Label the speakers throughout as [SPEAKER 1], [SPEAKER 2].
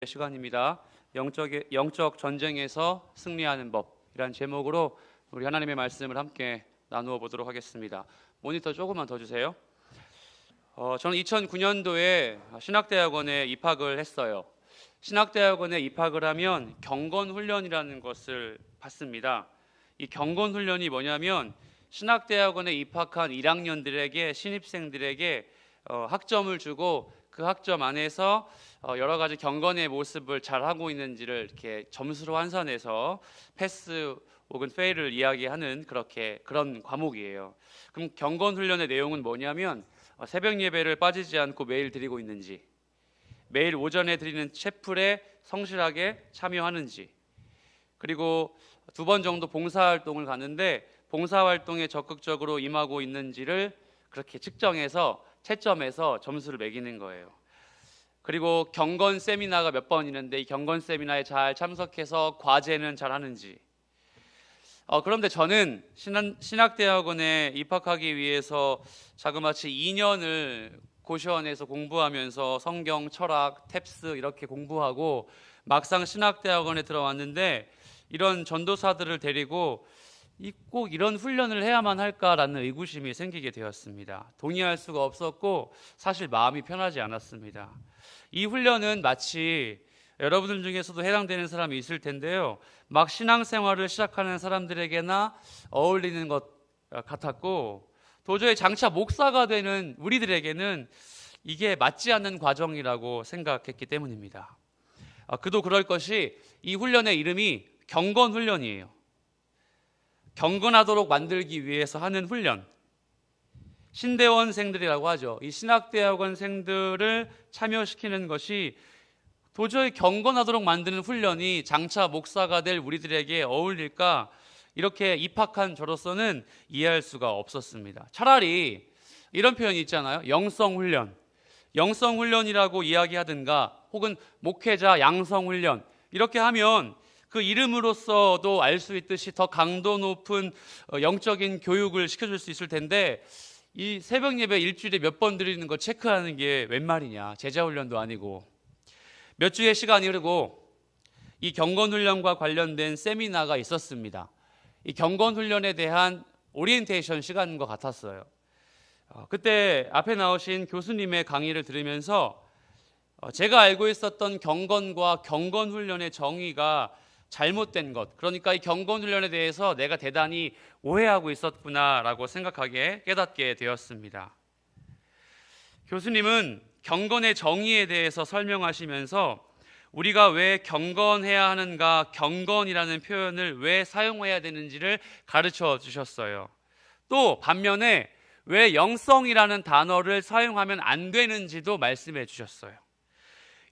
[SPEAKER 1] 시간입니다. 영적 전쟁에서 승리하는 법이란 제목으로 우리 하나님의 말씀을 함께 나누어 보도록 하겠습니다. 모니터 조금만 더 주세요. 저는 2009년도에 신학대학원에 입학을 했어요. 신학대학원에 입학을 하면 경건훈련이라는 것을 받습니다. 이 경건훈련이 뭐냐면 신학대학원에 입학한 1학년들에게 신입생들에게 학점을 주고 그 학점 안에서 여러 가지 경건의 모습을 잘 하고 있는지를 이렇게 점수로 환산해서 패스 혹은 페일을 이야기하는 그런 과목이에요. 그럼 경건 훈련의 내용은 뭐냐면 새벽 예배를 빠지지 않고 매일 드리고 있는지, 매일 오전에 드리는 채플에 성실하게 참여하는지, 그리고 2번 정도 봉사활동을 가는데 봉사활동에 적극적으로 임하고 있는지를 그렇게 측정해서 채점해서 점수를 매기는 거예요. 그리고 경건 세미나가 몇 번 있는데 이 경건 세미나에 잘 참석해서 과제는 잘 하는지. 그런데 저는 신학대학원에 입학하기 위해서 자그마치 2년을 고시원에서 공부하면서 성경, 철학, 탭스 이렇게 공부하고 막상 신학대학원에 들어왔는데 이런 전도사들을 데리고 꼭 이런 훈련을 해야만 할까라는 의구심이 생기게 되었습니다. 동의할 수가 없었고 사실 마음이 편하지 않았습니다. 이 훈련은 마치 여러분들 중에서도 해당되는 사람이 있을 텐데요, 막 신앙생활을 시작하는 사람들에게나 어울리는 것 같았고 도저히 장차 목사가 되는 우리들에게는 이게 맞지 않는 과정이라고 생각했기 때문입니다. 그도 그럴 것이 이 훈련의 이름이 경건훈련이에요. 경건하도록 만들기 위해서 하는 훈련, 신대원생들이라고 하죠. 이 신학대학원생들을 참여시키는 것이 도저히 경건하도록 만드는 훈련이 장차 목사가 될 우리들에게 어울릴까, 이렇게 입학한 저로서는 이해할 수가 없었습니다. 차라리 이런 표현이 있잖아요. 영성훈련, 영성훈련이라고 이야기하든가 혹은 목회자 양성훈련, 이렇게 하면 그 이름으로서도 알 수 있듯이 더 강도 높은 영적인 교육을 시켜줄 수 있을 텐데 이 새벽 예배 일주일에 몇 번 드리는 거 체크하는 게 웬 말이냐. 제자훈련도 아니고. 몇 주의 시간이 흐르고 이 경건훈련과 관련된 세미나가 있었습니다. 이 경건훈련에 대한 오리엔테이션 시간인 것 같았어요. 그때 앞에 나오신 교수님의 강의를 들으면서 제가 알고 있었던 경건과 경건훈련의 정의가 잘못된 것, 그러니까 이 경건훈련에 대해서 내가 대단히 오해하고 있었구나라고 생각하게 깨닫게 되었습니다. 교수님은 경건의 정의에 대해서 설명하시면서 우리가 왜 경건해야 하는가, 경건이라는 표현을 왜 사용해야 되는지를 가르쳐 주셨어요. 또 반면에 왜 영성이라는 단어를 사용하면 안 되는지도 말씀해 주셨어요.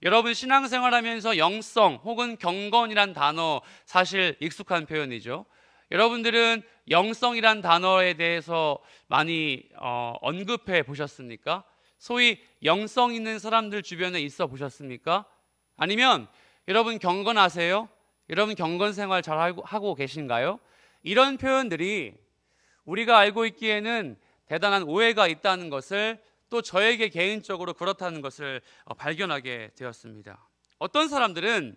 [SPEAKER 1] 여러분 신앙생활하면서 영성 혹은 경건이란 단어 사실 익숙한 표현이죠. 여러분들은 영성이란 단어에 대해서 많이 언급해 보셨습니까? 소위 영성 있는 사람들 주변에 있어 보셨습니까? 아니면 여러분 경건하세요? 여러분 경건생활 잘 하고 계신가요? 이런 표현들이 우리가 알고 있기에는 대단한 오해가 있다는 것을, 또 저에게 개인적으로 그렇다는 것을 발견하게 되었습니다. 어떤 사람들은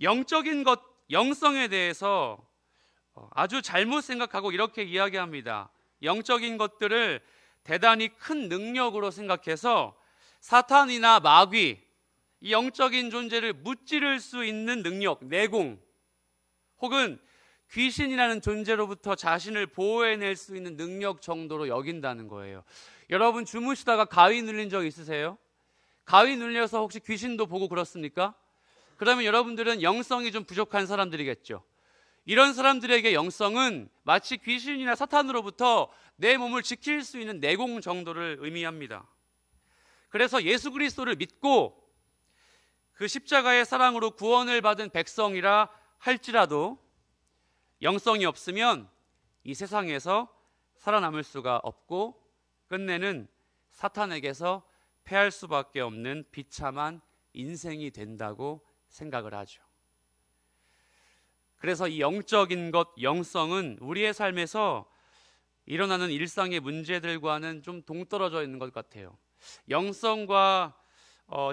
[SPEAKER 1] 영적인 것, 영성에 대해서 아주 잘못 생각하고 이렇게 이야기합니다. 영적인 것들을 대단히 큰 능력으로 생각해서 사탄이나 마귀, 이 영적인 존재를 무찌를 수 있는 능력, 내공, 혹은 귀신이라는 존재로부터 자신을 보호해낼 수 있는 능력 정도로 여긴다는 거예요. 여러분 주무시다가 가위 눌린 적 있으세요? 가위 눌려서 혹시 귀신도 보고 그렇습니까? 그러면 여러분들은 영성이 좀 부족한 사람들이겠죠. 이런 사람들에게 영성은 마치 귀신이나 사탄으로부터 내 몸을 지킬 수 있는 내공 정도를 의미합니다. 그래서 예수 그리스도를 믿고 그 십자가의 사랑으로 구원을 받은 백성이라 할지라도 영성이 없으면 이 세상에서 살아남을 수가 없고 끝내는 사탄에게서 패할 수밖에 없는 비참한 인생이 된다고 생각을 하죠. 그래서 이 영적인 것, 영성은 우리의 삶에서 일어나는 일상의 문제들과는 좀 동떨어져 있는 것 같아요. 영성과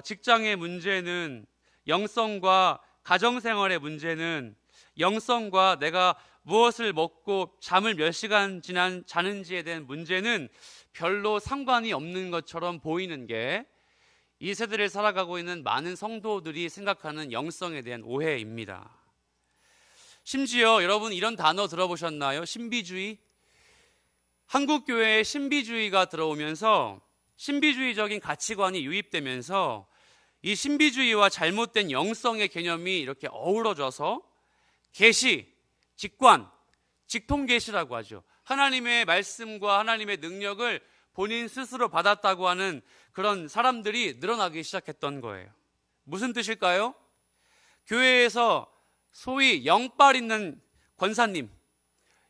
[SPEAKER 1] 직장의 문제는 영성과 가정생활의 문제는 영성과 내가 무엇을 먹고 잠을 몇 시간 자는지에 대한 문제는 별로 상관이 없는 것처럼 보이는 게 이 세대를 살아가고 있는 많은 성도들이 생각하는 영성에 대한 오해입니다. 심지어 여러분 이런 단어 들어보셨나요? 신비주의? 한국 교회에 신비주의가 들어오면서 신비주의적인 가치관이 유입되면서 이 신비주의와 잘못된 영성의 개념이 이렇게 어우러져서 계시, 직관, 직통계시라고 하죠. 하나님의 말씀과 하나님의 능력을 본인 스스로 받았다고 하는 그런 사람들이 늘어나기 시작했던 거예요. 무슨 뜻일까요? 교회에서 소위 영빨 있는 권사님,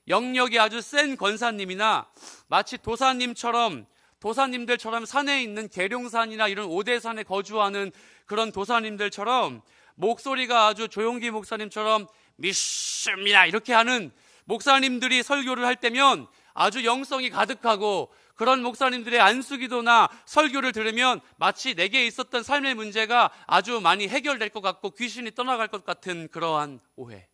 [SPEAKER 1] 영역이 아주 센 권사님이나 마치 도사님들처럼 산에 있는 계룡산이나 이런 오대산에 거주하는 그런 도사님들처럼 목소리가 아주 조용기 목사님처럼 믿습니다 이렇게 하는 목사님들이 설교를 할 때면 아주 영성이 가득하고, 그런 목사님들의 안수기도나 설교를 들으면 마치 내게 있었던 삶의 문제가 아주 많이 해결될 것 같고 귀신이 떠나갈 것 같은 그러한 오해.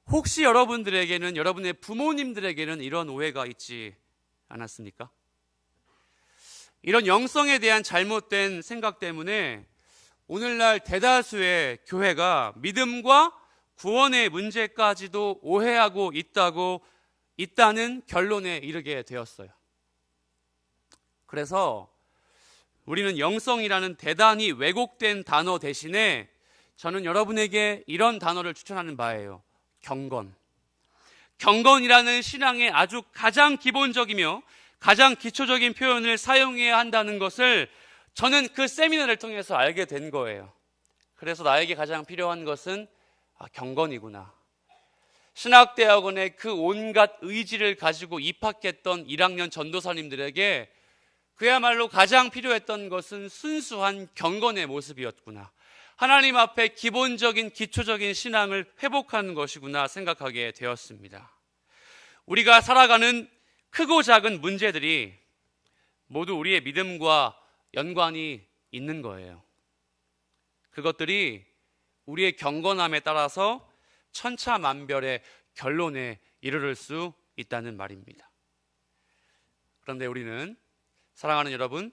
[SPEAKER 1] 혹시 여러분들에게는, 여러분의 부모님들에게는 이런 오해가 있지 않았습니까? 이런 영성에 대한 잘못된 생각 때문에 오늘날 대다수의 교회가 믿음과 구원의 문제까지도 오해하고 있다는 결론에 이르게 되었어요. 그래서 우리는 영성이라는 대단히 왜곡된 단어 대신에 저는 여러분에게 이런 단어를 추천하는 바예요. 경건. 경건이라는 신앙의 아주 가장 기본적이며 가장 기초적인 표현을 사용해야 한다는 것을 저는 그 세미나를 통해서 알게 된 거예요. 그래서 나에게 가장 필요한 것은 경건이구나. 신학대학원의 그 온갖 의지를 가지고 입학했던 1학년 전도사님들에게 그야말로 가장 필요했던 것은 순수한 경건의 모습이었구나. 하나님 앞에 기본적인 기초적인 신앙을 회복하는 것이구나 생각하게 되었습니다. 우리가 살아가는 크고 작은 문제들이 모두 우리의 믿음과 연관이 있는 거예요. 그것들이 우리의 경건함에 따라서 천차만별의 결론에 이르를 수 있다는 말입니다. 그런데 우리는, 사랑하는 여러분,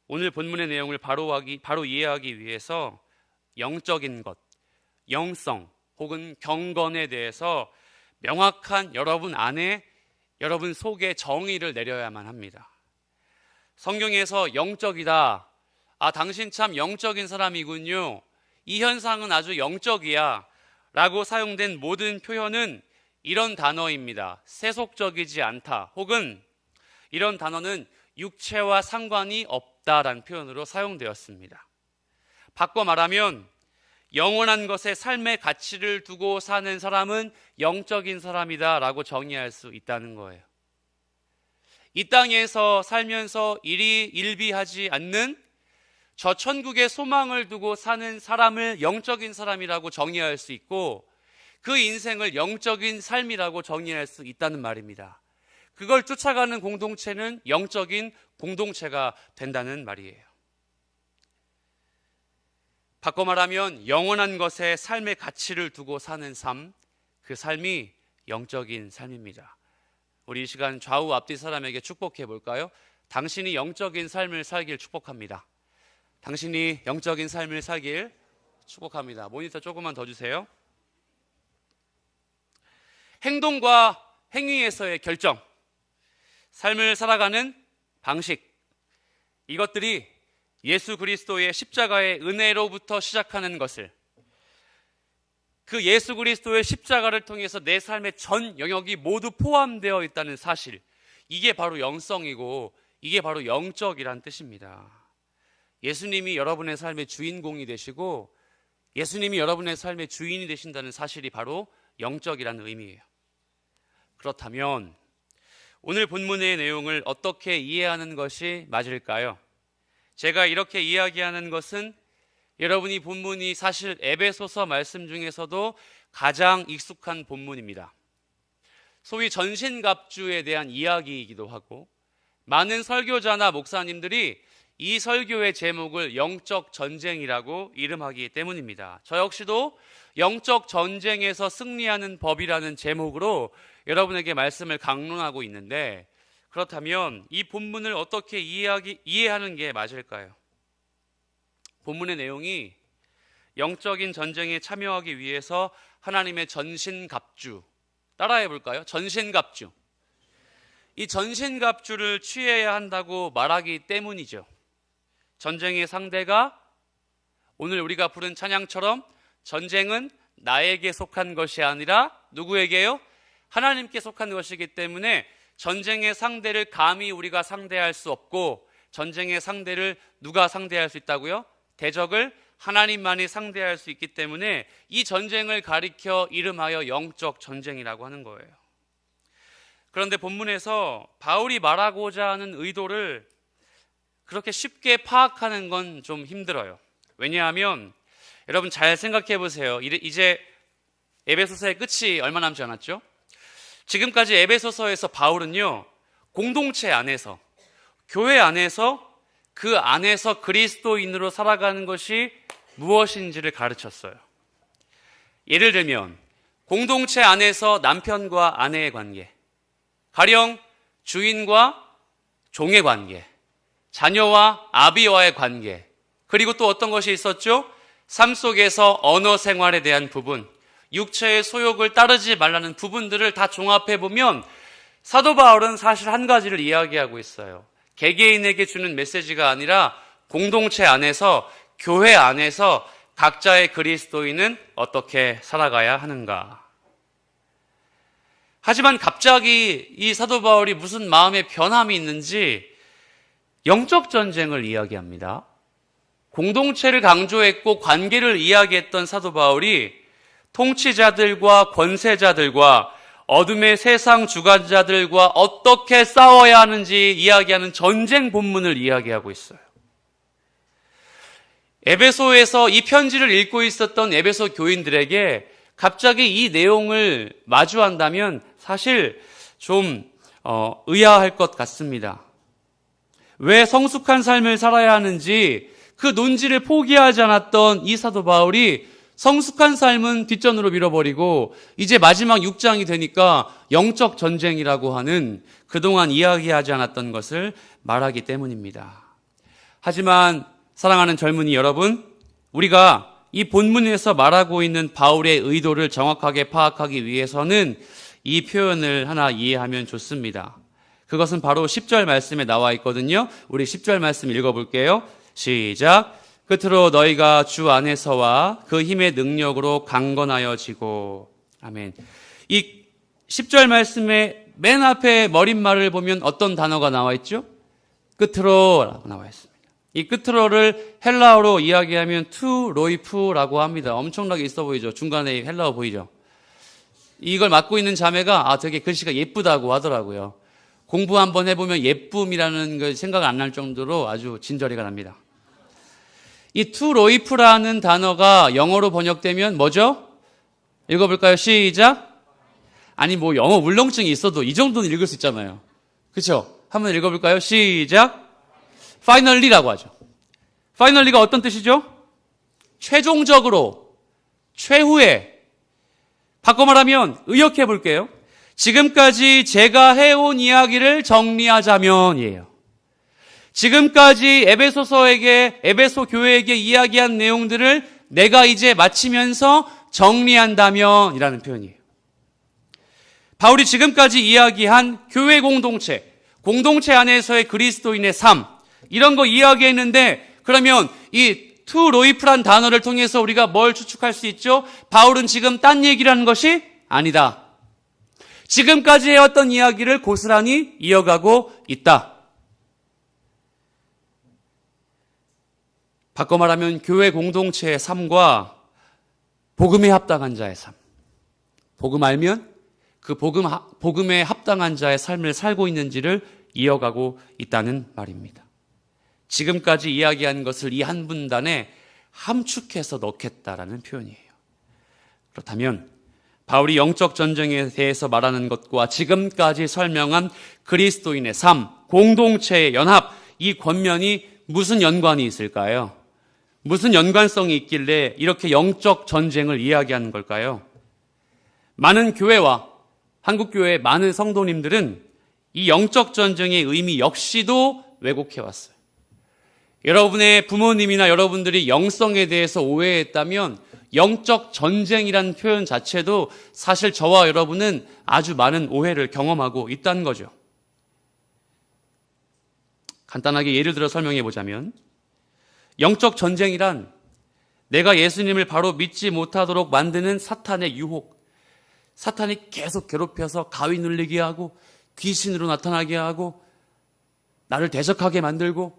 [SPEAKER 1] 오늘 본문의 내용을 바로 이해하기 위해서 영적인 것, 영성 혹은 경건에 대해서 명확한 여러분 안에, 여러분 속에 정의를 내려야만 합니다. 성경에서 영적이다, 당신 참 영적인 사람이군요, 이 현상은 아주 영적이야 라고 사용된 모든 표현은 이런 단어입니다. 세속적이지 않다, 혹은 이런 단어는 육체와 상관이 없다라는 표현으로 사용되었습니다. 바꿔 말하면 영원한 것에 삶의 가치를 두고 사는 사람은 영적인 사람이다 라고 정의할 수 있다는 거예요. 이 땅에서 살면서 일비하지 않는 저 천국의 소망을 두고 사는 사람을 영적인 사람이라고 정의할 수 있고, 그 인생을 영적인 삶이라고 정의할 수 있다는 말입니다. 그걸 쫓아가는 공동체는 영적인 공동체가 된다는 말이에요. 바꿔 말하면 영원한 것에 삶의 가치를 두고 사는 삶, 그 삶이 영적인 삶입니다. 우리 이 시간 좌우 앞뒤 사람에게 축복해 볼까요? 당신이 영적인 삶을 살길 축복합니다. 당신이 영적인 삶을 살길 축복합니다. 모니터 조금만 더 주세요. 행동과 행위에서의 결정, 삶을 살아가는 방식, 이것들이 예수 그리스도의 십자가의 은혜로부터 시작하는 것을, 그 예수 그리스도의 십자가를 통해서 내 삶의 전 영역이 모두 포함되어 있다는 사실, 이게 바로 영성이고 이게 바로 영적이란 뜻입니다. 예수님이 여러분의 삶의 주인공이 되시고 예수님이 여러분의 삶의 주인이 되신다는 사실이 바로 영적이라는 의미예요. 그렇다면 오늘 본문의 내용을 어떻게 이해하는 것이 맞을까요? 제가 이렇게 이야기하는 것은 여러분이 본문이 사실 에베소서 말씀 중에서도 가장 익숙한 본문입니다. 소위 전신갑주에 대한 이야기이기도 하고, 많은 설교자나 목사님들이 이 설교의 제목을 영적 전쟁이라고 이름하기 때문입니다. 저 역시도 영적 전쟁에서 승리하는 법이라는 제목으로 여러분에게 말씀을 강론하고 있는데, 그렇다면 이 본문을 어떻게 이해하는 게 맞을까요? 본문의 내용이 영적인 전쟁에 참여하기 위해서 하나님의 전신갑주, 따라해 볼까요? 전신갑주. 이 전신갑주를 취해야 한다고 말하기 때문이죠. 전쟁의 상대가 오늘 우리가 부른 찬양처럼 전쟁은 나에게 속한 것이 아니라 누구에게요? 하나님께 속한 것이기 때문에 전쟁의 상대를 감히 우리가 상대할 수 없고, 전쟁의 상대를 누가 상대할 수 있다고요? 대적을 하나님만이 상대할 수 있기 때문에 이 전쟁을 가리켜 이름하여 영적 전쟁이라고 하는 거예요. 그런데 본문에서 바울이 말하고자 하는 의도를 그렇게 쉽게 파악하는 건 좀 힘들어요. 왜냐하면 여러분 잘 생각해 보세요. 이제 에베소서의 끝이 얼마 남지 않았죠? 지금까지 에베소서에서 바울은요, 공동체 안에서, 교회 안에서, 그 안에서 그리스도인으로 살아가는 것이 무엇인지를 가르쳤어요. 예를 들면 공동체 안에서 남편과 아내의 관계, 가령 주인과 종의 관계, 자녀와 아비와의 관계, 그리고 또 어떤 것이 있었죠? 삶 속에서 언어 생활에 대한 부분, 육체의 소욕을 따르지 말라는 부분들을 다 종합해보면 사도 바울은 사실 한 가지를 이야기하고 있어요. 개개인에게 주는 메시지가 아니라 공동체 안에서, 교회 안에서 각자의 그리스도인은 어떻게 살아가야 하는가. 하지만 갑자기 이 사도 바울이 무슨 마음의 변함이 있는지 영적 전쟁을 이야기합니다. 공동체를 강조했고 관계를 이야기했던 사도 바울이 통치자들과 권세자들과 어둠의 세상 주관자들과 어떻게 싸워야 하는지 이야기하는 전쟁 본문을 이야기하고 있어요. 에베소에서 이 편지를 읽고 있었던 에베소 교인들에게 갑자기 이 내용을 마주한다면 사실 좀 의아할 것 같습니다. 왜 성숙한 삶을 살아야 하는지 그 논지를 포기하지 않았던 이 사도 바울이 성숙한 삶은 뒷전으로 밀어버리고 이제 마지막 6장이 되니까 영적 전쟁이라고 하는 그동안 이야기하지 않았던 것을 말하기 때문입니다. 하지만 사랑하는 젊은이 여러분, 우리가 이 본문에서 말하고 있는 바울의 의도를 정확하게 파악하기 위해서는 이 표현을 하나 이해하면 좋습니다. 그것은 바로 10절 말씀에 나와 있거든요. 우리 10절 말씀 읽어볼게요. 시작. 끝으로 너희가 주 안에서와 그 힘의 능력으로 강건하여지고. 아멘. 이 10절 말씀의 맨 앞에 머릿말을 보면 어떤 단어가 나와 있죠? 끝으로 라고 나와 있습니다. 이 끝으로를 헬라어로 이야기하면 투 로이프라고 합니다. 엄청나게 있어 보이죠? 중간에 헬라어 보이죠? 이걸 맡고 있는 자매가 되게 글씨가 예쁘다고 하더라고요. 공부 한번 해보면 예쁨이라는 걸 생각 안 날 정도로 아주 진저리가 납니다. 이 투 로이프라는 단어가 영어로 번역되면 뭐죠? 읽어볼까요? 시작. 아니 뭐 영어 울렁증이 있어도 이 정도는 읽을 수 있잖아요. 그렇죠? 한번 읽어볼까요? 시작. Finally라고 하죠. Finally가 어떤 뜻이죠? 최종적으로, 최후에. 바꿔 말하면 의역해 볼게요. 지금까지 제가 해온 이야기를 정리하자면이에요. 지금까지 에베소 교회에게 이야기한 내용들을 내가 이제 마치면서 정리한다면 이라는 표현이에요. 바울이 지금까지 이야기한 교회 공동체 안에서의 그리스도인의 삶, 이런 거 이야기했는데, 그러면 이 투 로이프란 단어를 통해서 우리가 뭘 추측할 수 있죠? 바울은 지금 딴 얘기를 하는 것이 아니다. 지금까지 해왔던 이야기를 고스란히 이어가고 있다. 바꿔 말하면 교회 공동체의 삶과 복음에 합당한 자의 삶. 복음 알면 그 복음에 합당한 자의 삶을 살고 있는지를 이어가고 있다는 말입니다. 지금까지 이야기한 것을 이 한 분단에 함축해서 넣겠다라는 표현이에요. 그렇다면 바울이 영적 전쟁에 대해서 말하는 것과 지금까지 설명한 그리스도인의 삶, 공동체의 연합, 이 권면이 무슨 연관이 있을까요? 무슨 연관성이 있길래 이렇게 영적 전쟁을 이야기하는 걸까요? 많은 교회와 한국교회의 많은 성도님들은 이 영적 전쟁의 의미 역시도 왜곡해왔어요. 여러분의 부모님이나 여러분들이 영성에 대해서 오해했다면 영적 전쟁이라는 표현 자체도 사실 저와 여러분은 아주 많은 오해를 경험하고 있다는 거죠. 간단하게 예를 들어 설명해 보자면 영적 전쟁이란 내가 예수님을 바로 믿지 못하도록 만드는 사탄의 유혹, 사탄이 계속 괴롭혀서 가위 눌리게 하고 귀신으로 나타나게 하고 나를 대적하게 만들고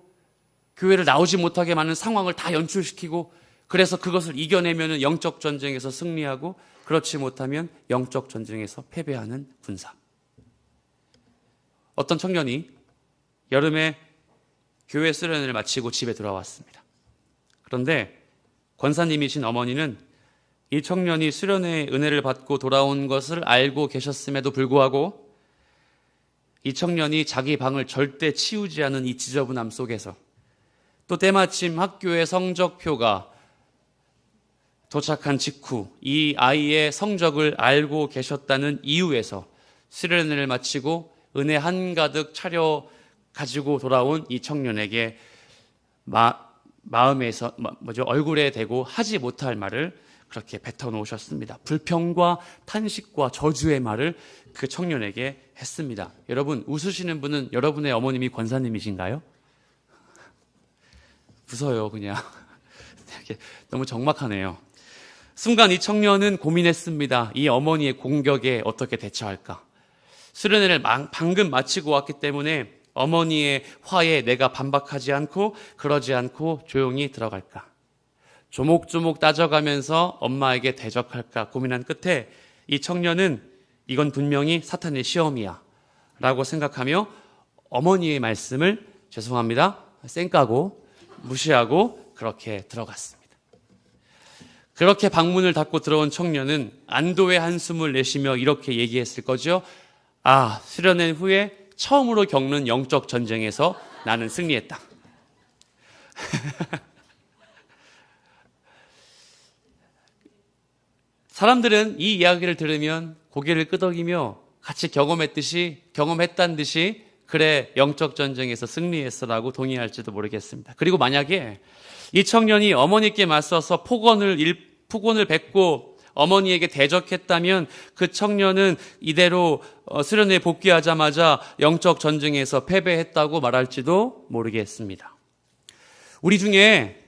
[SPEAKER 1] 교회를 나오지 못하게 만드는 상황을 다 연출시키고 그래서 그것을 이겨내면 영적 전쟁에서 승리하고 그렇지 못하면 영적 전쟁에서 패배하는 군사. 어떤 청년이 여름에 교회 수련회를 마치고 집에 돌아왔습니다. 그런데 권사님이신 어머니는 이 청년이 수련회의 은혜를 받고 돌아온 것을 알고 계셨음에도 불구하고 이 청년이 자기 방을 절대 치우지 않은 이 지저분함 속에서 또 때마침 학교의 성적표가 도착한 직후 이 아이의 성적을 알고 계셨다는 이유에서 수련회를 마치고 은혜 한가득 차려 가지고 돌아온 이 청년에게 마음에서 얼굴에 대고 하지 못할 말을 그렇게 뱉어놓으셨습니다. 불평과 탄식과 저주의 말을 그 청년에게 했습니다. 여러분, 웃으시는 분은 여러분의 어머님이 권사님이신가요? 웃어요, 그냥. 너무 적막하네요. 순간 이 청년은 고민했습니다. 이 어머니의 공격에 어떻게 대처할까? 수련회를 방금 마치고 왔기 때문에 어머니의 화에 내가 반박하지 않고 그러지 않고 조용히 들어갈까? 조목조목 따져가면서 엄마에게 대적할까 고민한 끝에 이 청년은 이건 분명히 사탄의 시험이야 라고 생각하며 어머니의 말씀을 죄송합니다 쌩까고 무시하고 그렇게 들어갔습니다. 그렇게 방문을 닫고 들어온 청년은 안도의 한숨을 내쉬며 이렇게 얘기했을 거죠. 아, 수련회 후에 처음으로 겪는 영적 전쟁에서 나는 승리했다. 사람들은 이 이야기를 들으면 고개를 끄덕이며 같이 경험했다는 듯이 그래 영적 전쟁에서 승리했어라고 동의할지도 모르겠습니다. 그리고 만약에 이 청년이 어머니께 맞서서 폭언을 뱉고 어머니에게 대적했다면 그 청년은 이대로 수련회에 복귀하자마자 영적 전쟁에서 패배했다고 말할지도 모르겠습니다. 우리 중에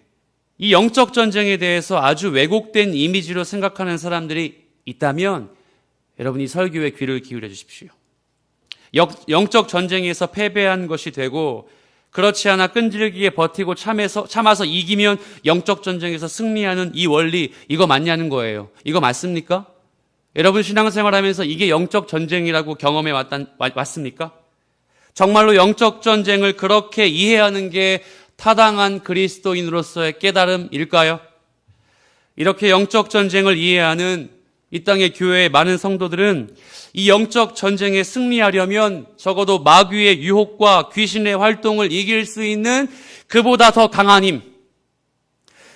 [SPEAKER 1] 이 영적 전쟁에 대해서 아주 왜곡된 이미지로 생각하는 사람들이 있다면 여러분 이 설교에 귀를 기울여 주십시오. 영적 전쟁에서 패배한 것이 되고 그렇지 않아 끈질기게 버티고 참아서 이기면 영적 전쟁에서 승리하는 이 원리, 이거 맞냐는 거예요. 이거 맞습니까? 여러분 신앙생활하면서 이게 영적 전쟁이라고 경험해 왔습니까? 정말로 영적 전쟁을 그렇게 이해하는 게 타당한 그리스도인으로서의 깨달음일까요? 이렇게 영적 전쟁을 이해하는 이 땅의 교회의 많은 성도들은 이 영적 전쟁에 승리하려면 적어도 마귀의 유혹과 귀신의 활동을 이길 수 있는 그보다 더 강한 힘,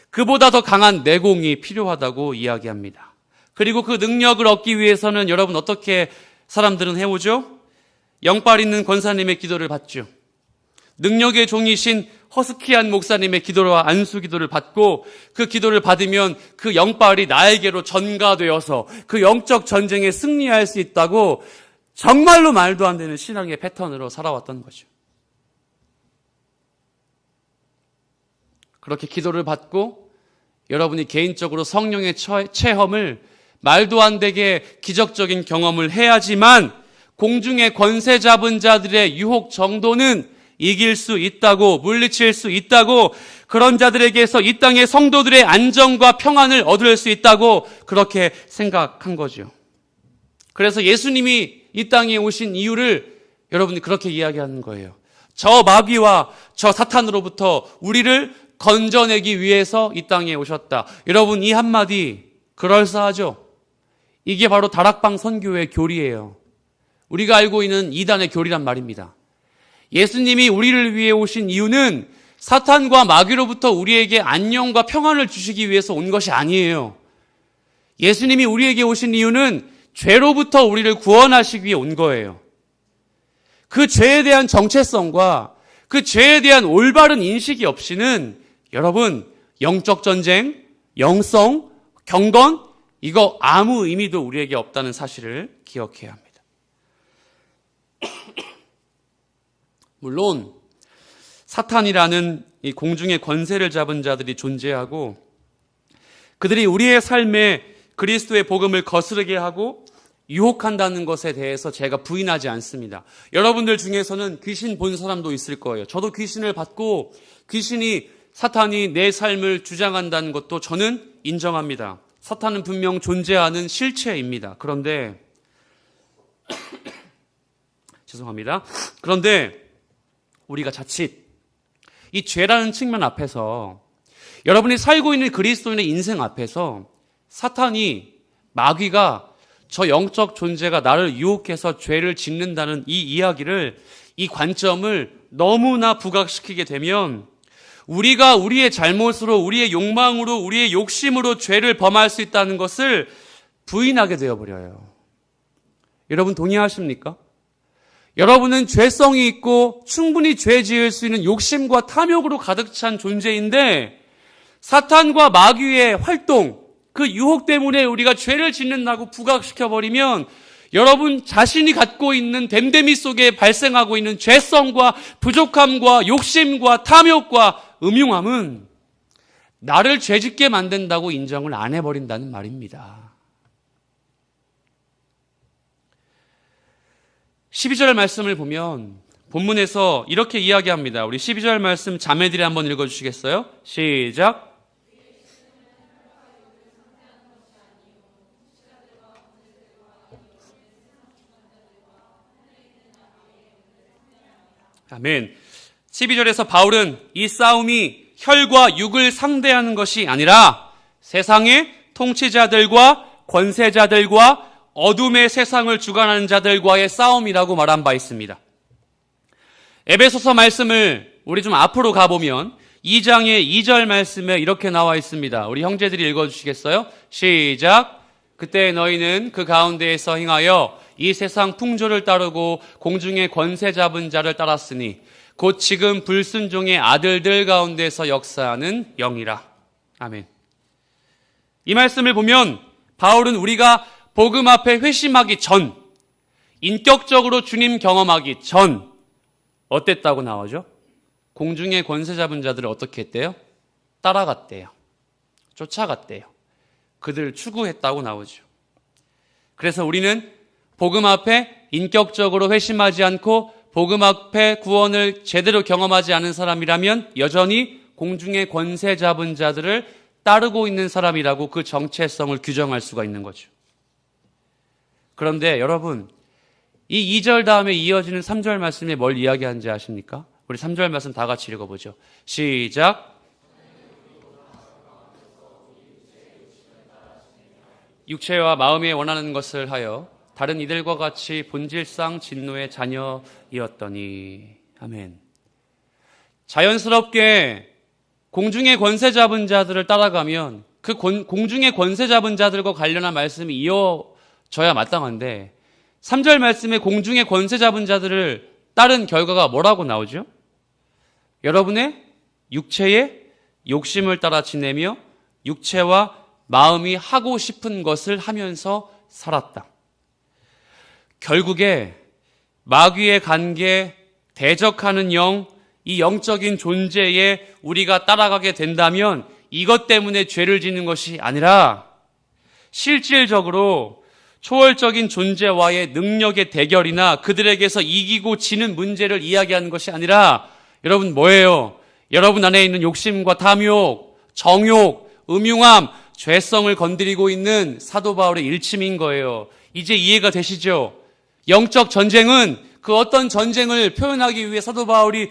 [SPEAKER 1] 그보다 더 강한 내공이 필요하다고 이야기합니다. 그리고 그 능력을 얻기 위해서는 여러분 어떻게 사람들은 해오죠? 영빨 있는 권사님의 기도를 받죠. 능력의 종이신 허스키한 목사님의 기도와 안수 기도를 받고 그 기도를 받으면 그 영빨이 나에게로 전가되어서 그 영적 전쟁에 승리할 수 있다고 정말로 말도 안 되는 신앙의 패턴으로 살아왔던 거죠. 그렇게 기도를 받고 여러분이 개인적으로 성령의 체험을 말도 안 되게 기적적인 경험을 해야지만 공중의 권세 잡은 자들의 유혹 정도는 이길 수 있다고, 물리칠 수 있다고, 그런 자들에게서 이 땅의 성도들의 안정과 평안을 얻을 수 있다고 그렇게 생각한 거죠. 그래서 예수님이 이 땅에 오신 이유를 여러분이 그렇게 이야기하는 거예요. 저 마귀와 저 사탄으로부터 우리를 건져내기 위해서 이 땅에 오셨다. 여러분 이 한마디 그럴싸하죠? 이게 바로 다락방 선교의 교리예요. 우리가 알고 있는 이단의 교리란 말입니다. 예수님이 우리를 위해 오신 이유는 사탄과 마귀로부터 우리에게 안녕과 평안을 주시기 위해서 온 것이 아니에요. 예수님이 우리에게 오신 이유는 죄로부터 우리를 구원하시기 위해 온 거예요. 그 죄에 대한 정체성과 그 죄에 대한 올바른 인식이 없이는 여러분, 영적 전쟁, 영성, 경건, 이거 아무 의미도 우리에게 없다는 사실을 기억해야 합니다. 물론 사탄이라는 이 공중의 권세를 잡은 자들이 존재하고 그들이 우리의 삶에 그리스도의 복음을 거스르게 하고 유혹한다는 것에 대해서 제가 부인하지 않습니다. 여러분들 중에서는 귀신 본 사람도 있을 거예요. 저도 귀신을 받고 사탄이 내 삶을 주장한다는 것도 저는 인정합니다. 사탄은 분명 존재하는 실체입니다. 그런데 죄송합니다. 그런데 우리가 자칫 이 죄라는 측면 앞에서 여러분이 살고 있는 그리스도인의 인생 앞에서 사탄이 마귀가 저 영적 존재가 나를 유혹해서 죄를 짓는다는 이 이야기를 이 관점을 너무나 부각시키게 되면 우리가 우리의 잘못으로 우리의 욕망으로 우리의 욕심으로 죄를 범할 수 있다는 것을 부인하게 되어버려요. 여러분 동의하십니까? 여러분은 죄성이 있고 충분히 죄 지을 수 있는 욕심과 탐욕으로 가득 찬 존재인데 사탄과 마귀의 활동, 그 유혹 때문에 우리가 죄를 짓는다고 부각시켜버리면 여러분 자신이 갖고 있는 댐데미 속에 발생하고 있는 죄성과 부족함과 욕심과 탐욕과 음흉함은 나를 죄짓게 만든다고 인정을 안 해버린다는 말입니다. 12절 말씀을 보면 본문에서 이렇게 이야기합니다. 우리 12절 말씀 자매들이 한번 읽어주시겠어요? 시작. 아멘. 12절에서 바울은 이 싸움이 혈과 육을 상대하는 것이 아니라 세상의 통치자들과 권세자들과 어둠의 세상을 주관하는 자들과의 싸움이라고 말한 바 있습니다. 에베소서 말씀을 우리 좀 앞으로 가보면 2장의 2절 말씀에 이렇게 나와 있습니다. 우리 형제들이 읽어주시겠어요? 시작. 그때 너희는 그 가운데에서 행하여 이 세상 풍조를 따르고 공중의 권세 잡은 자를 따랐으니 곧 지금 불순종의 아들들 가운데서 역사하는 영이라. 아멘. 이 말씀을 보면 바울은 우리가 복음 앞에 회심하기 전, 인격적으로 주님 경험하기 전 어땠다고 나오죠? 공중의 권세 잡은 자들을 어떻게 했대요? 따라갔대요. 쫓아갔대요. 그들을 추구했다고 나오죠. 그래서 우리는 복음 앞에 인격적으로 회심하지 않고 복음 앞에 구원을 제대로 경험하지 않은 사람이라면 여전히 공중의 권세 잡은 자들을 따르고 있는 사람이라고 그 정체성을 규정할 수가 있는 거죠. 그런데 여러분, 이 2절 다음에 이어지는 3절 말씀에 뭘 이야기하는지 아십니까? 우리 3절 말씀 다 같이 읽어보죠. 시작. 육체와 마음에 원하는 것을 하여 다른 이들과 같이 본질상 진노의 자녀이었더니. 아멘. 자연스럽게 공중의 권세 잡은 자들을 따라가면 그 공중의 권세 잡은 자들과 관련한 말씀이 이어져야 마땅한데 3절 말씀에 공중의 권세 잡은 자들을 따른 결과가 뭐라고 나오죠? 여러분의 육체의 욕심을 따라 지내며 육체와 마음이 하고 싶은 것을 하면서 살았다. 결국에 마귀의 관계, 대적하는 영, 이 영적인 존재에 우리가 따라가게 된다면 이것 때문에 죄를 짓는 것이 아니라 실질적으로 초월적인 존재와의 능력의 대결이나 그들에게서 이기고 지는 문제를 이야기하는 것이 아니라 여러분 뭐예요? 여러분 안에 있는 욕심과 탐욕, 정욕, 음흉함, 죄성을 건드리고 있는 사도 바울의 일침인 거예요. 이제 이해가 되시죠? 영적 전쟁은 그 어떤 전쟁을 표현하기 위해 사도 바울이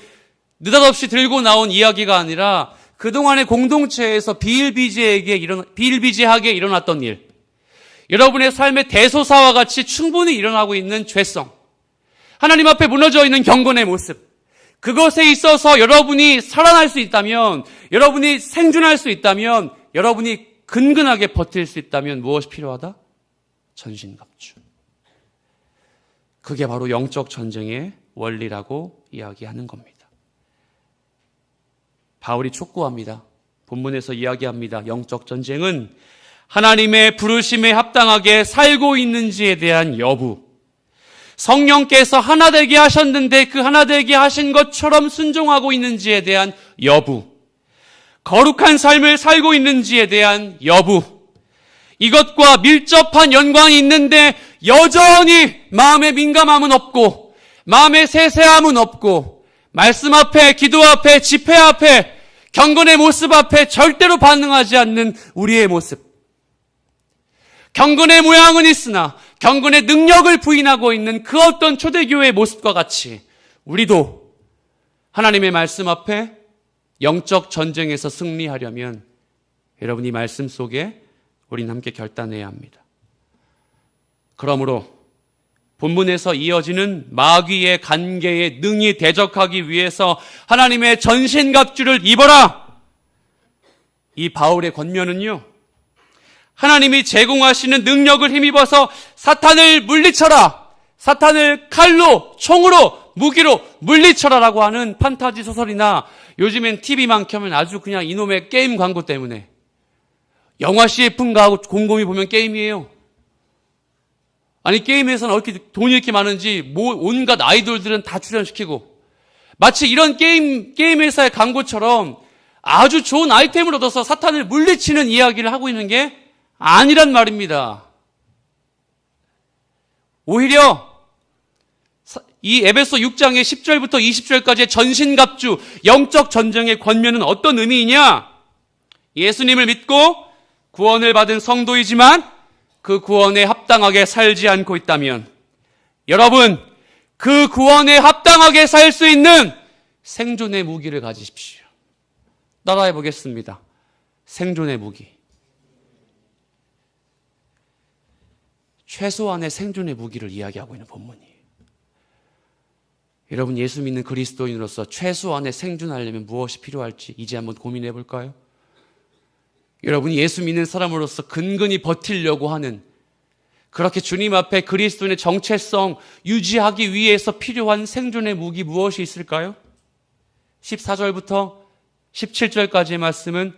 [SPEAKER 1] 느닷없이 들고 나온 이야기가 아니라 그동안의 공동체에서 비일비재하게 일어났던 일, 여러분의 삶의 대소사와 같이 충분히 일어나고 있는 죄성, 하나님 앞에 무너져 있는 경건의 모습, 그것에 있어서 여러분이 살아날 수 있다면, 여러분이 생존할 수 있다면, 여러분이 근근하게 버틸 수 있다면 무엇이 필요하다? 전신갑주. 그게 바로 영적 전쟁의 원리라고 이야기하는 겁니다. 바울이 촉구합니다. 본문에서 이야기합니다. 영적 전쟁은 하나님의 부르심에 합당하게 살고 있는지에 대한 여부, 성령께서 하나 되게 하셨는데 그 하나 되게 하신 것처럼 순종하고 있는지에 대한 여부, 거룩한 삶을 살고 있는지에 대한 여부, 이것과 밀접한 연관이 있는데 여전히 마음의 민감함은 없고 마음의 세세함은 없고 말씀 앞에, 기도 앞에, 집회 앞에, 경건의 모습 앞에 절대로 반응하지 않는 우리의 모습. 경건의 모양은 있으나 경건의 능력을 부인하고 있는 그 어떤 초대교회의 모습과 같이 우리도 하나님의 말씀 앞에 영적 전쟁에서 승리하려면 여러분 이 말씀 속에 우리는 함께 결단해야 합니다. 그러므로 본문에서 이어지는 마귀의 간계에 능히 대적하기 위해서 하나님의 전신갑주를 입어라. 이 바울의 권면은요, 하나님이 제공하시는 능력을 힘입어서 사탄을 물리쳐라, 사탄을 칼로, 총으로, 무기로 물리쳐라라고 하는 판타지 소설이나 요즘엔 TV만 켜면 아주 그냥 이놈의 게임 광고 때문에 영화 CF인가 하고 곰곰이 보면 게임이에요. 아니 게임에서는 어떻게 돈이 이렇게 많은지 온갖 아이돌들은 다 출연시키고 마치 이런 게임 회사의 광고처럼 아주 좋은 아이템을 얻어서 사탄을 물리치는 이야기를 하고 있는 게 아니란 말입니다. 오히려 이 에베소 6장의 10절부터 20절까지의 전신갑주, 영적 전쟁의 권면은 어떤 의미이냐? 예수님을 믿고 구원을 받은 성도이지만 그 구원에 합당하게 살지 않고 있다면 여러분, 그 구원에 합당하게 살 수 있는 생존의 무기를 가지십시오. 따라해 보겠습니다. 생존의 무기. 최소한의 생존의 무기를 이야기하고 있는 본문이에요. 여러분, 예수 믿는 그리스도인으로서 최소한의 생존하려면 무엇이 필요할지 이제 한번 고민해 볼까요? 여러분이 예수 믿는 사람으로서 근근히 버티려고 하는, 그렇게 주님 앞에 그리스도인의 정체성 유지하기 위해서 필요한 생존의 무기 무엇이 있을까요? 14절부터 17절까지의 말씀은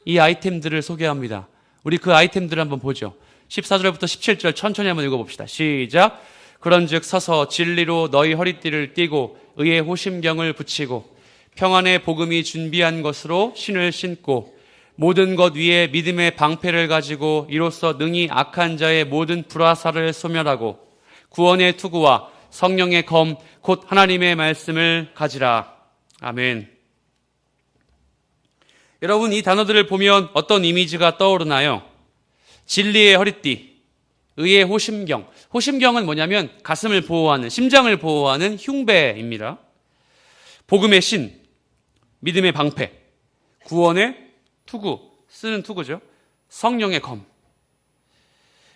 [SPEAKER 1] 이 아이템들을 소개합니다. 우리 그 아이템들을 한번 보죠. 14절부터 17절 천천히 한번 읽어봅시다. 시작. 그런즉 서서 진리로 너희 허리띠를 띠고 의의 호심경을 붙이고 평안의 복음이 준비한 것으로 신을 신고 모든 것 위에 믿음의 방패를 가지고 이로써 능히 악한 자의 모든 불화살을 소멸하고 구원의 투구와 성령의 검 곧 하나님의 말씀을 가지라. 아멘. 여러분, 이 단어들을 보면 어떤 이미지가 떠오르나요? 진리의 허리띠, 의의 호심경. 호심경은 뭐냐면 가슴을 보호하는, 심장을 보호하는 흉배입니다. 복음의 신, 믿음의 방패, 구원의 투구, 쓰는 투구죠. 성령의 검.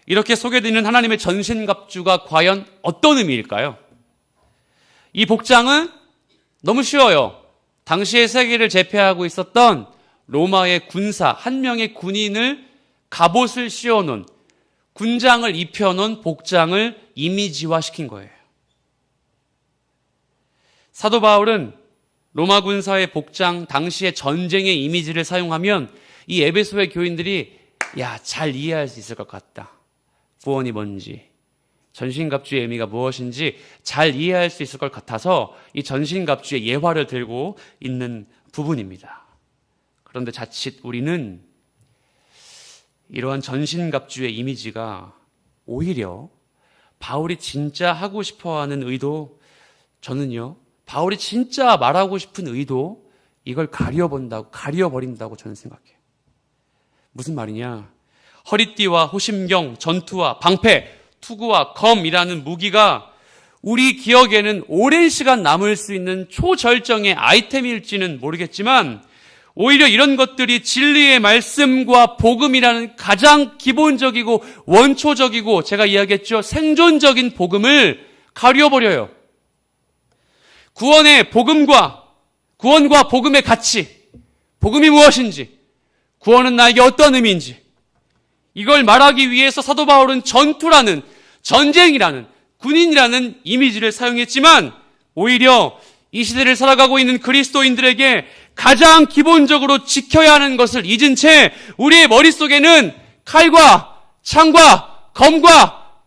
[SPEAKER 1] 이렇게 소개되는 하나님의 전신갑주가 과연 어떤 의미일까요? 이 복장은 너무 쉬워요. 당시의 세계를 제패하고 있었던 로마의 군사, 한 명의 군인을 갑옷을 씌워놓은, 군장을 입혀놓은 복장을 이미지화시킨 거예요. 사도 바울은 로마 군사의 복장, 당시의 전쟁의 이미지를 사용하면 이 에베소의 교인들이 잘 이해할 수 있을 것 같다. 구원이 뭔지, 전신갑주의 의미가 무엇인지 잘 이해할 수 있을 것 같아서 이 전신갑주의 예화를 들고 있는 부분입니다. 그런데 자칫 우리는 이러한 전신갑주의 이미지가 오히려 바울이 진짜 하고 싶어하는 의도, 저는요, 바울이 진짜 말하고 싶은 의도, 이걸 가려버린다고 저는 생각해요. 무슨 말이냐? 허리띠와 호심경, 전투와 방패, 투구와 검이라는 무기가 우리 기억에는 오랜 시간 남을 수 있는 초절정의 아이템일지는 모르겠지만 오히려 이런 것들이 진리의 말씀과 복음이라는 가장 기본적이고 원초적이고 제가 이야기했죠. 생존적인 복음을 가려버려요. 구원과 복음의 가치, 복음이 무엇인지, 구원은 나에게 어떤 의미인지, 이걸 말하기 위해서 사도 바울은 전투라는, 전쟁이라는, 군인이라는 이미지를 사용했지만 오히려 이 시대를 살아가고 있는 그리스도인들에게 가장 기본적으로 지켜야 하는 것을 잊은 채 우리의 머릿속에는 칼과 창과 검과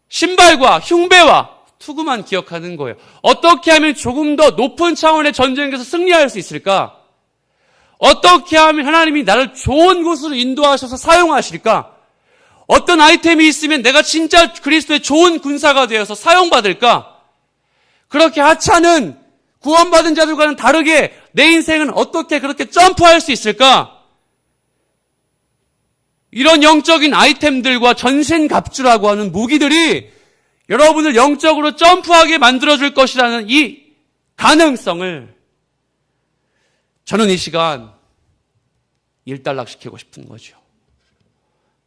[SPEAKER 1] 신발과 흉배와 투구만 기억하는 거예요. 어떻게 하면 조금 더 높은 차원의 전쟁에서 승리할 수 있을까? 어떻게 하면 하나님이 나를 좋은 곳으로 인도하셔서 사용하실까? 어떤 아이템이 있으면 내가 진짜 그리스도의 좋은 군사가 되어서 사용받을까? 그렇게 하찮은 구원받은 자들과는 다르게 내 인생은 어떻게 그렇게 점프할 수 있을까? 이런 영적인 아이템들과 전신갑주라고 하는 무기들이 여러분을 영적으로 점프하게 만들어줄 것이라는 이 가능성을 저는 이 시간 일단락시키고 싶은 거죠.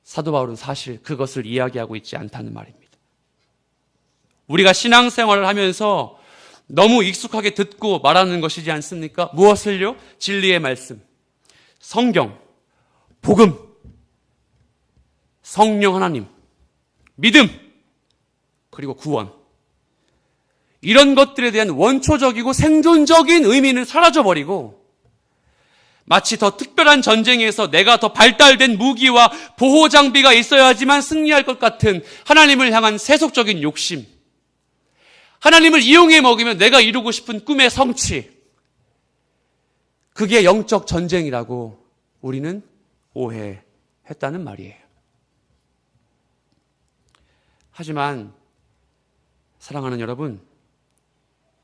[SPEAKER 1] 사도 바울은 사실 그것을 이야기하고 있지 않다는 말입니다. 우리가 신앙생활을 하면서 너무 익숙하게 듣고 말하는 것이지 않습니까? 무엇을요? 진리의 말씀, 성경, 복음, 성령 하나님, 믿음, 그리고 구원. 이런 것들에 대한 원초적이고 생존적인 의미는 사라져버리고 마치 더 특별한 전쟁에서 내가 더 발달된 무기와 보호 장비가 있어야지만 승리할 것 같은 하나님을 향한 세속적인 욕심, 하나님을 이용해 먹으면 내가 이루고 싶은 꿈의 성취, 그게 영적 전쟁이라고 우리는 오해했다는 말이에요. 하지만 사랑하는 여러분,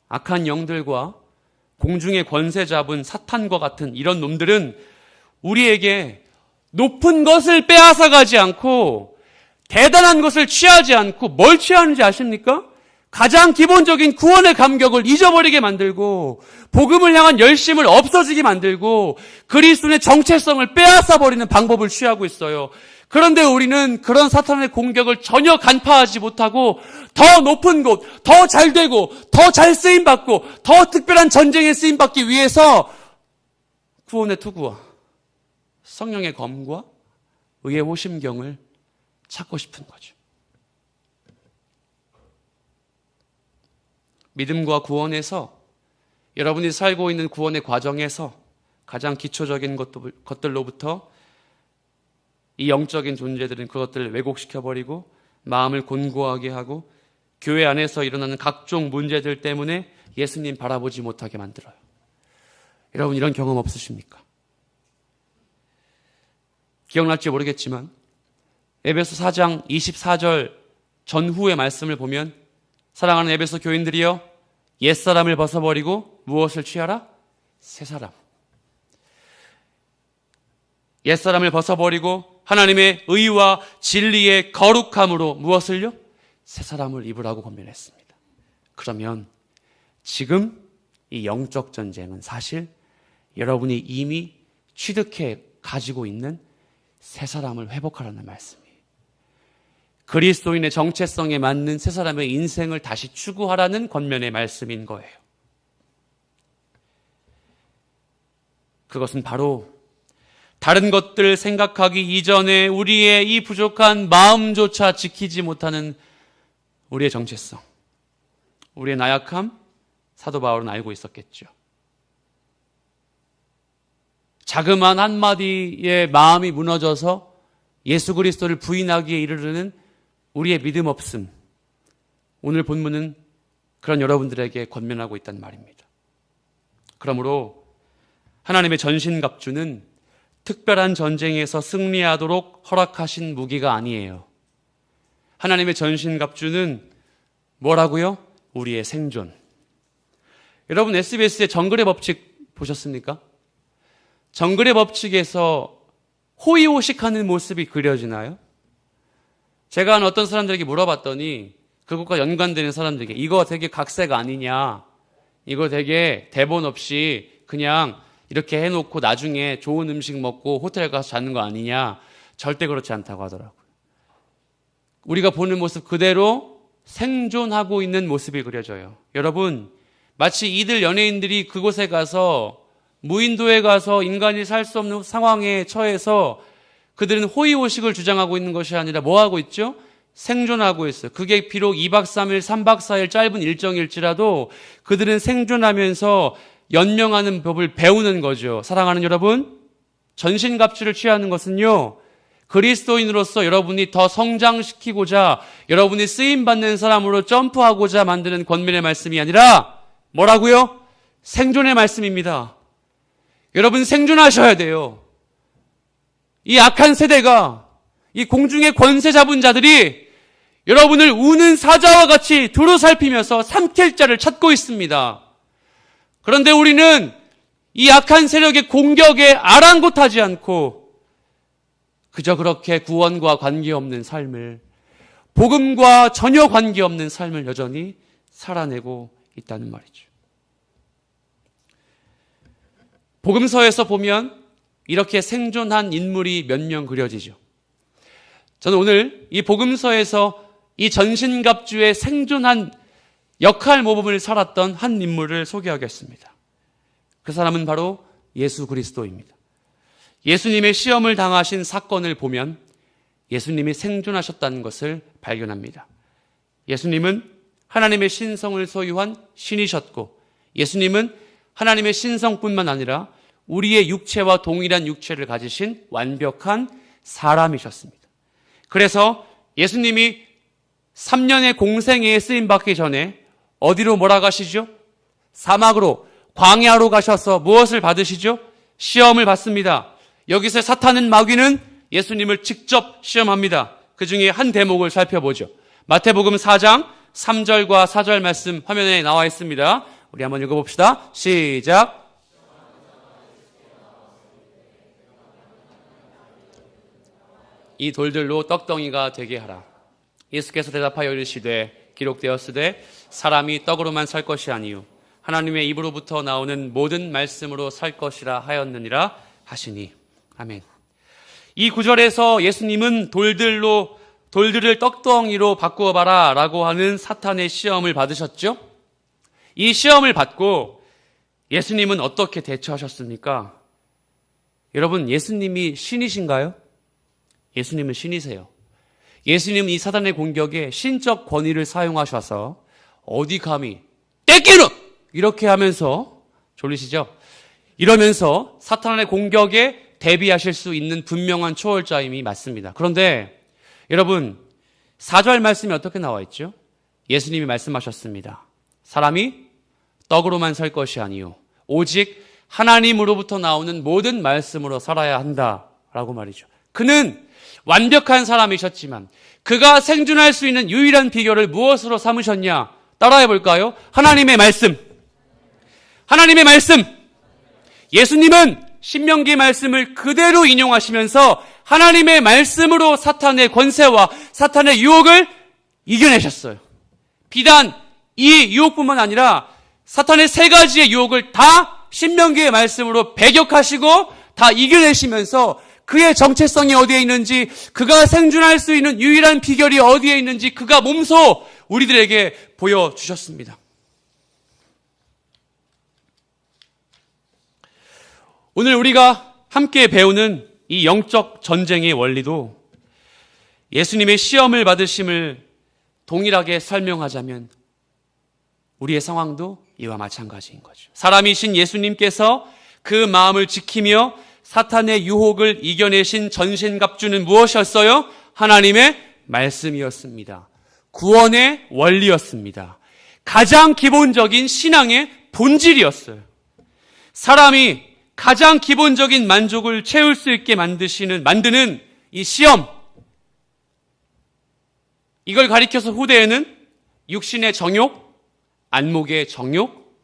[SPEAKER 1] 악한 영들과 공중의 권세 잡은 사탄과 같은 이런 놈들은 우리에게 높은 것을 빼앗아가지 않고 대단한 것을 취하지 않고 뭘 취하는지 아십니까? 가장 기본적인 구원의 감격을 잊어버리게 만들고 복음을 향한 열심을 없어지게 만들고 그리스도의 정체성을 빼앗아버리는 방법을 취하고 있어요. 그런데 우리는 그런 사탄의 공격을 전혀 간파하지 못하고 더 높은 곳, 더 잘되고 더 잘 쓰임받고 더 특별한 전쟁에 쓰임받기 위해서 구원의 투구와 성령의 검과 의의 호심경을 찾고 싶은 거죠. 믿음과 구원에서 여러분이 살고 있는 구원의 과정에서 가장 기초적인 것들로부터 이 영적인 존재들은 그것들을 왜곡시켜버리고 마음을 곤고하게 하고 교회 안에서 일어나는 각종 문제들 때문에 예수님 바라보지 못하게 만들어요. 여러분 이런 경험 없으십니까? 기억날지 모르겠지만 에베소 4장 24절 전후의 말씀을 보면 사랑하는 에베소 교인들이여 옛사람을 벗어버리고 무엇을 취하라? 새사람. 옛사람을 벗어버리고 하나님의 의와 진리의 거룩함으로 무엇을요? 새사람을 입으라고 권면했습니다. 그러면 지금 이 영적 전쟁은 사실 여러분이 이미 취득해 가지고 있는 새사람을 회복하라는 말씀이에요. 그리스도인의 정체성에 맞는 새사람의 인생을 다시 추구하라는 권면의 말씀인 거예요. 그것은 바로 다른 것들 생각하기 이전에 우리의 이 부족한 마음조차 지키지 못하는 우리의 정체성, 우리의 나약함, 사도 바울은 알고 있었겠죠. 자그마한 한마디의 마음이 무너져서 예수 그리스도를 부인하기에 이르르는 우리의 믿음 없음, 오늘 본문은 그런 여러분들에게 권면하고 있다는 말입니다. 그러므로 하나님의 전신갑주는 특별한 전쟁에서 승리하도록 허락하신 무기가 아니에요. 하나님의 전신갑주는 뭐라고요? 우리의 생존. 여러분 SBS의 정글의 법칙 보셨습니까? 정글의 법칙에서 호의호식하는 모습이 그려지나요? 제가 어떤 사람들에게 물어봤더니 그것과 연관되는 사람들에게 이거 되게 각색 아니냐, 이거 되게 대본 없이 그냥 이렇게 해놓고 나중에 좋은 음식 먹고 호텔 가서 자는 거 아니냐, 절대 그렇지 않다고 하더라고요. 우리가 보는 모습 그대로 생존하고 있는 모습이 그려져요. 여러분, 마치 이들 연예인들이 그곳에 가서 무인도에 가서 인간이 살 수 없는 상황에 처해서 그들은 호의호식을 주장하고 있는 것이 아니라 뭐 하고 있죠? 생존하고 있어요. 그게 비록 2박 3일, 3박 4일 짧은 일정일지라도 그들은 생존하면서 연명하는 법을 배우는 거죠. 사랑하는 여러분, 전신갑주를 취하는 것은요, 그리스도인으로서 여러분이 더 성장시키고자, 여러분이 쓰임받는 사람으로 점프하고자 만드는 권면의 말씀이 아니라 뭐라고요? 생존의 말씀입니다. 여러분, 생존하셔야 돼요. 이 악한 세대가, 이 공중의 권세 잡은 자들이 여러분을 우는 사자와 같이 두루 살피면서 삼킬 자를 찾고 있습니다. 그런데 우리는 이 악한 세력의 공격에 아랑곳하지 않고 그저 그렇게 구원과 관계없는 삶을, 복음과 전혀 관계없는 삶을 여전히 살아내고 있다는 말이죠. 복음서에서 보면 이렇게 생존한 인물이 몇 명 그려지죠. 저는 오늘 이 복음서에서 이 전신갑주의 생존한 역할 모범을 살았던 한 인물을 소개하겠습니다. 그 사람은 바로 예수 그리스도입니다. 예수님의 시험을 당하신 사건을 보면 예수님이 생존하셨다는 것을 발견합니다. 예수님은 하나님의 신성을 소유한 신이셨고, 예수님은 하나님의 신성뿐만 아니라 우리의 육체와 동일한 육체를 가지신 완벽한 사람이셨습니다. 그래서 예수님이 3년의 공생애에 쓰임받기 전에 어디로 몰아가시죠? 사막으로, 광야로 가셔서 무엇을 받으시죠? 시험을 받습니다. 여기서 사탄은, 마귀는 예수님을 직접 시험합니다. 그 중에 한 대목을 살펴보죠. 마태복음 4장 3절과 4절 말씀 화면에 나와 있습니다. 우리 한번 읽어봅시다. 시작. 이 돌들로 떡덩이가 되게 하라. 예수께서 대답하여 이르시되 기록되었으되 사람이 떡으로만 살 것이 아니요 하나님의 입으로부터 나오는 모든 말씀으로 살 것이라 하였느니라 하시니. 아멘. 이 구절에서 예수님은 돌들을 떡덩이로 바꾸어 봐라 라고 하는 사탄의 시험을 받으셨죠. 이 시험을 받고 예수님은 어떻게 대처하셨습니까? 여러분, 예수님이 신이신가요? 예수님은 신이세요. 예수님은 이 사단의 공격에 신적 권위를 사용하셔서 어디 감히 떼끼는 이렇게 하면서, 졸리시죠? 이러면서 사탄의 공격에 대비하실 수 있는 분명한 초월자임이 맞습니다. 그런데 여러분, 4절 말씀이 어떻게 나와 있죠? 예수님이 말씀하셨습니다. 사람이 떡으로만 살 것이 아니요 오직 하나님으로부터 나오는 모든 말씀으로 살아야 한다라고 말이죠. 그는 완벽한 사람이셨지만 그가 생존할 수 있는 유일한 비결을 무엇으로 삼으셨냐? 따라해 볼까요? 하나님의 말씀. 하나님의 말씀. 예수님은 신명기 말씀을 그대로 인용하시면서 하나님의 말씀으로 사탄의 권세와 사탄의 유혹을 이겨내셨어요. 비단 이 유혹뿐만 아니라 사탄의 세 가지의 유혹을 다 신명기의 말씀으로 배격하시고 다 이겨내시면서 그의 정체성이 어디에 있는지, 그가 생존할 수 있는 유일한 비결이 어디에 있는지 그가 몸소 우리들에게 보여주셨습니다. 오늘 우리가 함께 배우는 이 영적 전쟁의 원리도 예수님의 시험을 받으심을 동일하게 설명하자면 우리의 상황도 이와 마찬가지인 거죠. 사람이신 예수님께서 그 마음을 지키며 사탄의 유혹을 이겨내신 전신갑주는 무엇이었어요? 하나님의 말씀이었습니다. 구원의 원리였습니다. 가장 기본적인 신앙의 본질이었어요. 사람이 가장 기본적인 만족을 채울 수 있게 만드는 이 시험, 이걸 가리켜서 후대에는 육신의 정욕, 안목의 정욕,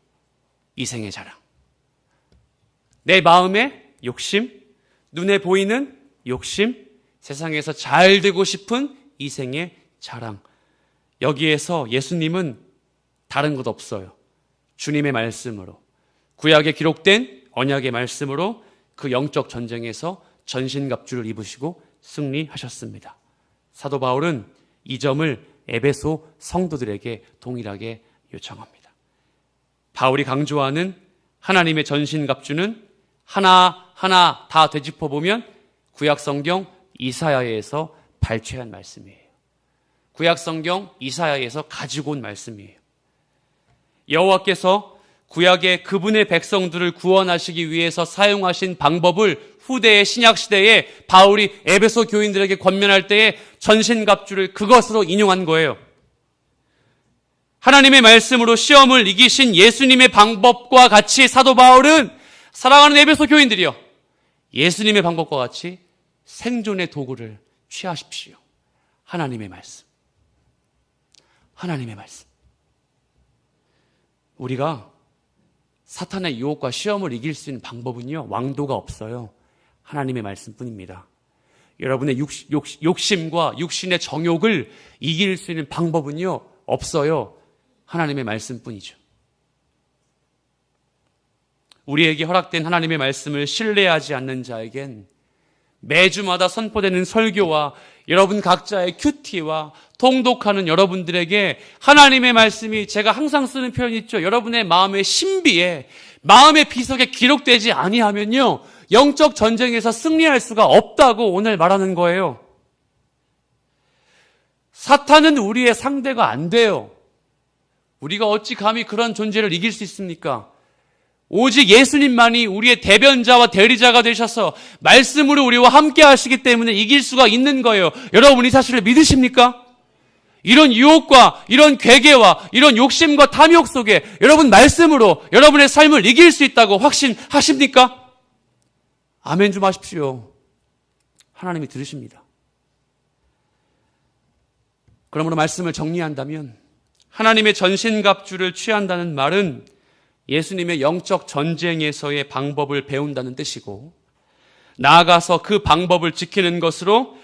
[SPEAKER 1] 이생의 자랑, 내 마음의 욕심, 눈에 보이는 욕심, 세상에서 잘 되고 싶은 이생의 자랑. 여기에서 예수님은 다른 것 없어요. 주님의 말씀으로, 구약에 기록된 언약의 말씀으로 그 영적 전쟁에서 전신갑주를 입으시고 승리하셨습니다. 사도 바울은 이 점을 에베소 성도들에게 동일하게 요청합니다. 바울이 강조하는 하나님의 전신갑주는 하나하나 다 되짚어보면 구약성경 이사야에서 발췌한 말씀이에요. 구약성경 이사야에서 가지고 온 말씀이에요. 여호와께서 구약의 그분의 백성들을 구원하시기 위해서 사용하신 방법을 후대의 신약시대에 바울이 에베소 교인들에게 권면할 때에 전신갑주를 그것으로 인용한 거예요. 하나님의 말씀으로 시험을 이기신 예수님의 방법과 같이 사도 바울은 사랑하는 에베소 교인들이요, 예수님의 방법과 같이 생존의 도구를 취하십시오. 하나님의 말씀. 하나님의 말씀. 우리가 사탄의 유혹과 시험을 이길 수 있는 방법은요, 왕도가 없어요. 하나님의 말씀뿐입니다. 여러분의 욕심과 육신의 정욕을 이길 수 있는 방법은요, 없어요. 하나님의 말씀뿐이죠. 우리에게 허락된 하나님의 말씀을 신뢰하지 않는 자에겐 매주마다 선포되는 설교와 여러분 각자의 큐티와 통독하는 여러분들에게 하나님의 말씀이, 제가 항상 쓰는 표현이 있죠. 여러분의 마음의 신비에, 마음의 비석에 기록되지 아니하면요, 영적 전쟁에서 승리할 수가 없다고 오늘 말하는 거예요. 사탄은 우리의 상대가 안 돼요. 우리가 어찌 감히 그런 존재를 이길 수 있습니까? 오직 예수님만이 우리의 대변자와 대리자가 되셔서 말씀으로 우리와 함께 하시기 때문에 이길 수가 있는 거예요. 여러분 이 사실을 믿으십니까? 이런 유혹과 이런 괴계와 이런 욕심과 탐욕 속에 여러분 말씀으로 여러분의 삶을 이길 수 있다고 확신하십니까? 아멘 좀 하십시오. 하나님이 들으십니다. 그러므로 말씀을 정리한다면 하나님의 전신갑주를 취한다는 말은 예수님의 영적 전쟁에서의 방법을 배운다는 뜻이고, 나아가서 그 방법을 지키는 것으로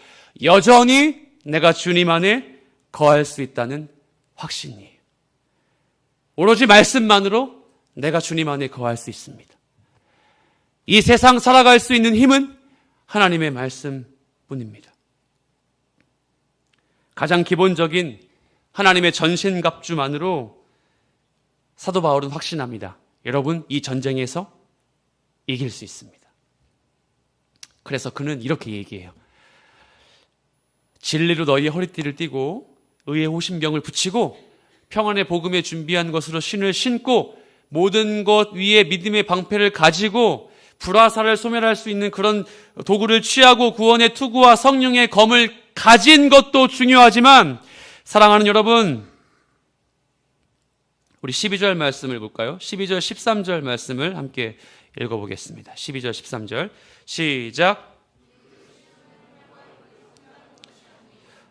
[SPEAKER 1] 여전히 내가 주님 안에 거할 수 있다는 확신이에요. 오로지 말씀만으로 내가 주님 안에 거할 수 있습니다. 이 세상 살아갈 수 있는 힘은 하나님의 말씀뿐입니다. 가장 기본적인 하나님의 전신갑주만으로 사도 바울은 확신합니다. 여러분, 이 전쟁에서 이길 수 있습니다. 그래서 그는 이렇게 얘기해요. 진리로 너희의 허리띠를 띠고 의의 호심병을 붙이고 평안의 복음에 준비한 것으로 신을 신고 모든 것 위에 믿음의 방패를 가지고 불화살을 소멸할 수 있는 그런 도구를 취하고 구원의 투구와 성령의 검을 가진 것도 중요하지만, 사랑하는 여러분, 우리 12절 말씀을 볼까요? 12절 13절 말씀을 함께 읽어보겠습니다. 12절 13절 시작.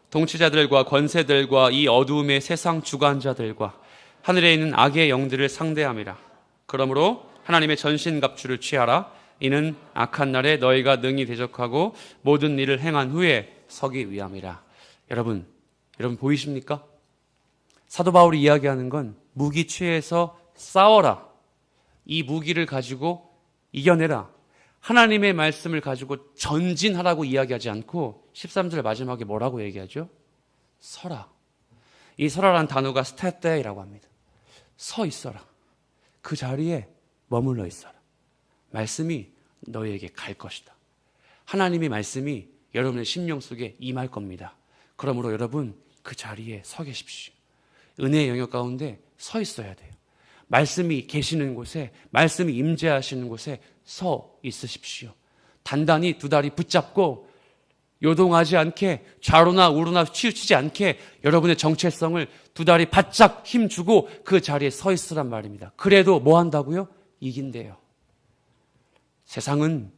[SPEAKER 1] 통치자들과 권세들과 이 어두움의 세상 주관자들과 하늘에 있는 악의 영들을 상대함이라. 그러므로 하나님의 전신갑주를 취하라. 이는 악한 날에 너희가 능히 대적하고 모든 일을 행한 후에 서기 위함이라. 여러분 보이십니까? 사도 바울이 이야기하는 건 무기 취해서 싸워라. 이 무기를 가지고 이겨내라. 하나님의 말씀을 가지고 전진하라고 이야기하지 않고 13절 마지막에 뭐라고 얘기하죠? 서라. 이 서라라는 단어가 스테테이라고 합니다. 서 있어라. 그 자리에 머물러 있어라. 말씀이 너희에게 갈 것이다. 하나님의 말씀이 여러분의 심령 속에 임할 겁니다. 그러므로 여러분 그 자리에 서 계십시오. 은혜의 영역 가운데 서 있어야 돼요. 말씀이 계시는 곳에, 말씀이 임재하시는 곳에 서 있으십시오. 단단히 두 다리 붙잡고 요동하지 않게, 좌로나 우로나 치우치지 않게 여러분의 정체성을 두 다리 바짝 힘주고 그 자리에 서 있으란 말입니다. 그래도 뭐 한다고요? 이긴대요. 세상은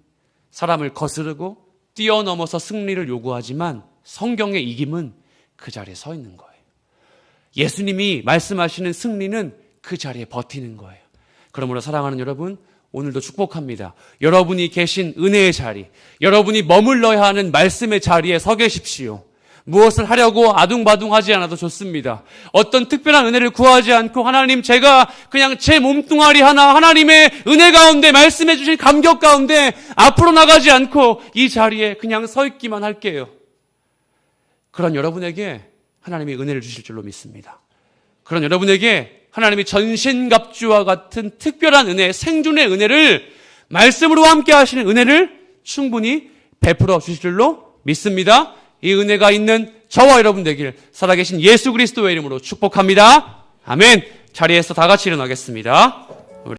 [SPEAKER 1] 사람을 거스르고 뛰어넘어서 승리를 요구하지만 성경의 이김은 그 자리에 서 있는 거예요. 예수님이 말씀하시는 승리는 그 자리에 버티는 거예요. 그러므로 사랑하는 여러분, 오늘도 축복합니다. 여러분이 계신 은혜의 자리, 여러분이 머물러야 하는 말씀의 자리에 서 계십시오. 무엇을 하려고 아둥바둥하지 않아도 좋습니다. 어떤 특별한 은혜를 구하지 않고, 하나님 제가 그냥 제 몸뚱아리 하나 하나님의 은혜 가운데 말씀해 주신 감격 가운데 앞으로 나가지 않고 이 자리에 그냥 서 있기만 할게요. 그런 여러분에게 하나님이 은혜를 주실 줄로 믿습니다. 그런 여러분에게 하나님이 전신갑주와 같은 특별한 은혜, 생존의 은혜를 말씀으로 함께 하시는 은혜를 충분히 베풀어 주실 줄로 믿습니다. 이 은혜가 있는 저와 여러분 되길 살아계신 예수 그리스도의 이름으로 축복합니다. 아멘. 자리에서 다 같이 일어나겠습니다.